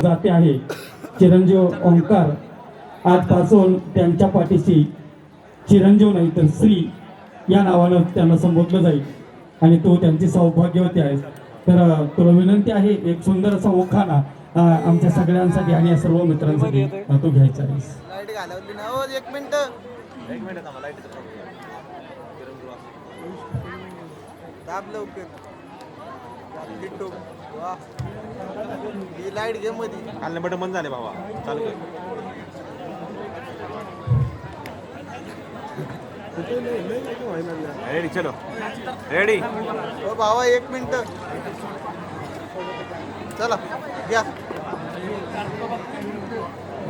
जाते आहे चिरंजीव ओंकार आजपासून त्यांच्या पाठीशी चिरंजीव नाही तर श्री या नावानं त्यांना संबोधलं जाईल आणि तो त्यांची सौभाग्यवती आहे. तर तुला विनंती आहे एक सुंदर असा उखाणा आमच्या सगळ्यांसाठी आणि सर्व मित्रांसाठी तो घ्यायचा आहे. लाईट घालवली ना हो. एक मिनिट थांबा. लाईट दाब लवकर. ही लाईट घे मध्ये. खाल्ले बटन बंद झाले बाबा. चालू कर. रेडी चलो. रेडी हो भावा. एक मिनिट चला घ्या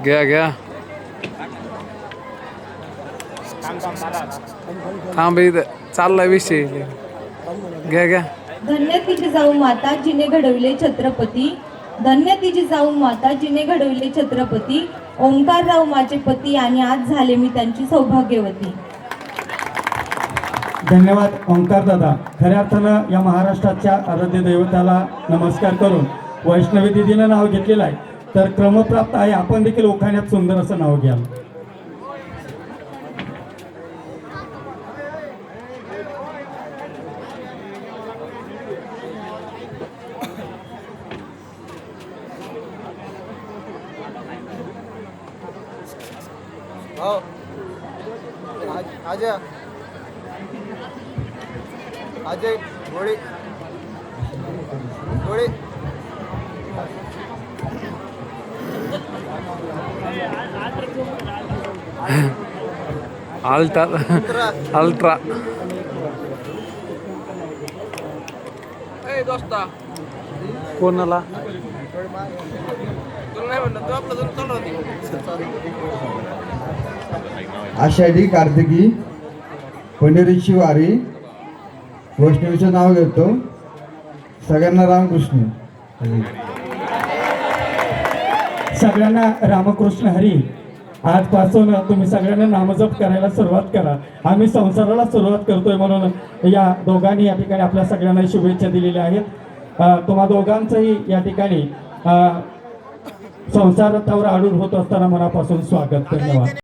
घ्या घ्या. थांब इथं चाललाय विषय. घ्या घ्या. धन्य तिची जाऊ माता जिने घडविले छत्रपती. धन्य तिची जाऊ माता जिने घडविले छत्रपती. ओंकारराव माझे पती आणि आज झाले मी त्यांची सौभाग्यवती. धन्यवाद ओंकार दादा. खऱ्या अर्थानं या महाराष्ट्राच्या आराध्य दैवताला नमस्कार करून वैष्णवी दिदीनं नाव घेतलेलं आहे. तर क्रमप्राप्त आहे. आपण देखील उखाण्यात सुंदर असं नाव घ्याल. हो अजय अजय घोडे घोडे अल्ट्रा अल्ट्रा. दोस्ता कोणाला तुला नाही म्हणलं तू आपलं चालू आषाढी कार्तिकी पंढरीची वारी वैष्णवीचं नाव घेतो. सगळ्यांना रामकृष्ण. सगळ्यांना रामकृष्ण हरी. आजपासून तुम्ही सगळ्यांना नामजप करायला सुरुवात करा. आम्ही संसाराला सुरुवात करतोय म्हणून या दोघांनी या ठिकाणी आपल्या सगळ्यांना शुभेच्छा दिलेल्या आहेत. तुम्हा दोघांचंही या ठिकाणी संसारावर आढून होत असताना मनापासून स्वागत. धन्यवाद.